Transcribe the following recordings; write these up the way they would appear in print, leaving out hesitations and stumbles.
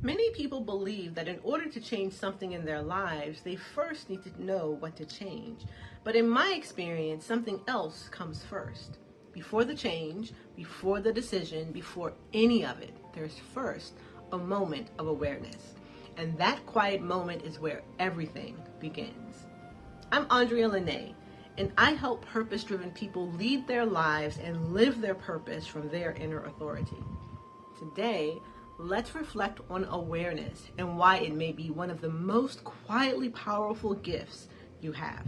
Many people believe that in order to change something in their lives, they first need to know what to change. But in my experience, something else comes first. Before the change, before the decision, before any of it, there's first a moment of awareness. And that quiet moment is where everything begins. I'm Ondrea Lynneé, and I help purpose-driven people lead their lives and live their purpose from their inner authority. Today, let's reflect on awareness and why it may be one of the most quietly powerful gifts you have.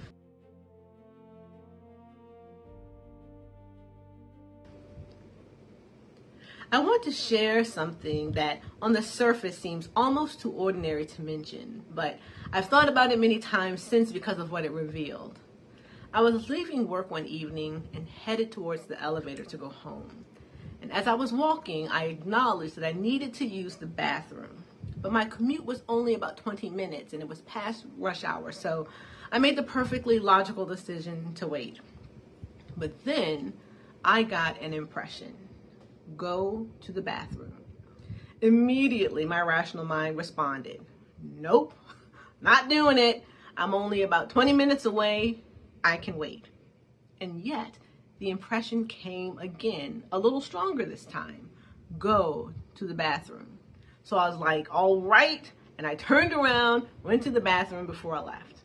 I want to share something that on the surface seems almost too ordinary to mention, but I've thought about it many times since because of what it revealed. I was leaving work one evening and headed towards the elevator to go home. And as I was walking, I acknowledged that I needed to use the bathroom. But my commute was only about 20 minutes and it was past rush hour, so I made the perfectly logical decision to wait. But then I got an impression. Go to the bathroom. Immediately, my rational mind responded, nope, not doing it. I'm only about 20 minutes away. I can wait. And yet, the impression came again, a little stronger this time. Go to the bathroom. So I was like, all right. And I turned around, went to the bathroom before I left.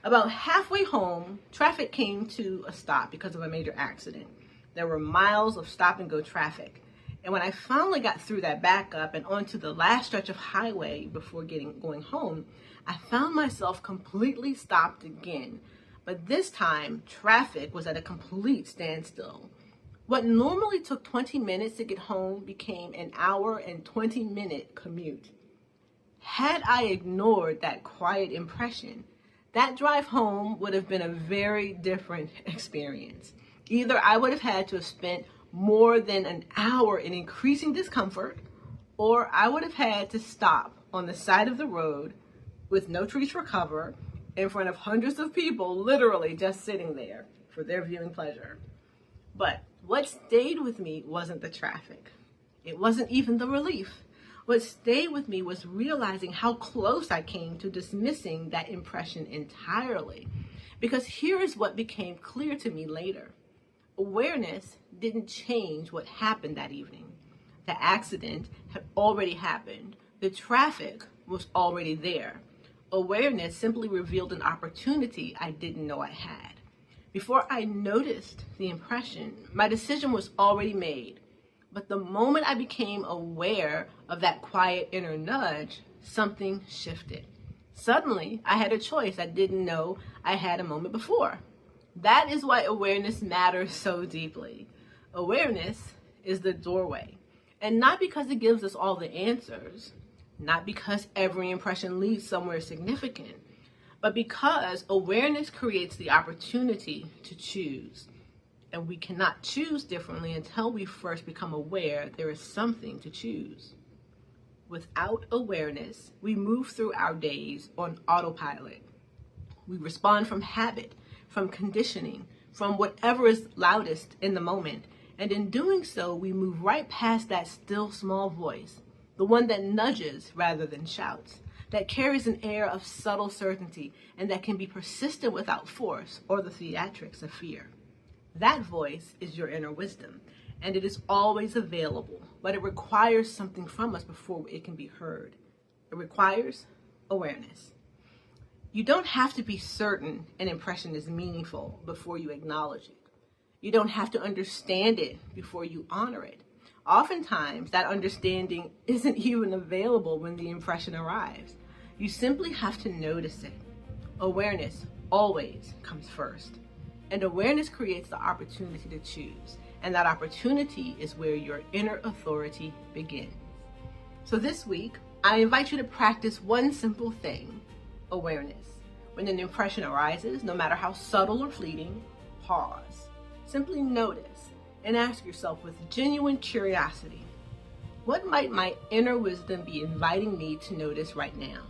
About halfway home, traffic came to a stop because of a major accident. There were miles of stop and go traffic. And when I finally got through that backup and onto the last stretch of highway before going home, I found myself completely stopped again. But this time, traffic was at a complete standstill. What normally took 20 minutes to get home became an hour and 20-minute commute. Had I ignored that quiet impression, that drive home would have been a very different experience. Either I would have had to have spent more than an hour in increasing discomfort, or I would have had to stop on the side of the road with no trees for cover, in front of hundreds of people literally just sitting there for their viewing pleasure. But what stayed with me wasn't the traffic. It wasn't even the relief. What stayed with me was realizing how close I came to dismissing that impression entirely. Because here is what became clear to me later. Awareness didn't change what happened that evening. The accident had already happened. The traffic was already there. Awareness simply revealed an opportunity I didn't know I had. Before I noticed the impression, my decision was already made. But the moment I became aware of that quiet inner nudge, something shifted. Suddenly, I had a choice I didn't know I had a moment before. That is why awareness matters so deeply. Awareness is the doorway. And not because it gives us all the answers, not because every impression leads somewhere significant, but because awareness creates the opportunity to choose. And we cannot choose differently until we first become aware there is something to choose. Without awareness, we move through our days on autopilot. We respond from habit, from conditioning, from whatever is loudest in the moment. And in doing so, we move right past that still small voice, the one that nudges rather than shouts, that carries an air of subtle certainty and that can be persistent without force or the theatrics of fear. That voice is your inner wisdom, and it is always available, but it requires something from us before it can be heard. It requires awareness. You don't have to be certain an impression is meaningful before you acknowledge it. You don't have to understand it before you honor it. Oftentimes, that understanding isn't even available when the impression arrives. You simply have to notice it. Awareness always comes first. And awareness creates the opportunity to choose. And that opportunity is where your inner authority begins. So this week, I invite you to practice one simple thing: awareness. When an impression arises, no matter how subtle or fleeting, pause. Simply notice and ask yourself with genuine curiosity, what might my inner wisdom be inviting me to notice right now?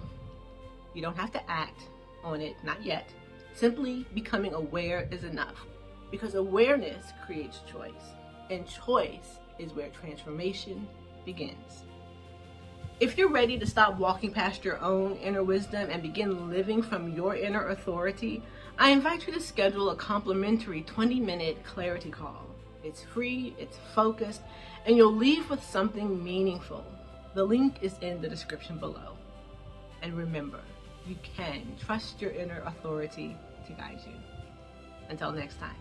You don't have to act on it, not yet. Simply becoming aware is enough, because awareness creates choice, and choice is where transformation begins. If you're ready to stop walking past your own inner wisdom and begin living from your inner authority, I invite you to schedule a complimentary 20-minute clarity call. It's free, it's focused, and you'll leave with something meaningful. The link is in the description below. And remember, you can trust your inner authority to guide you. Until next time.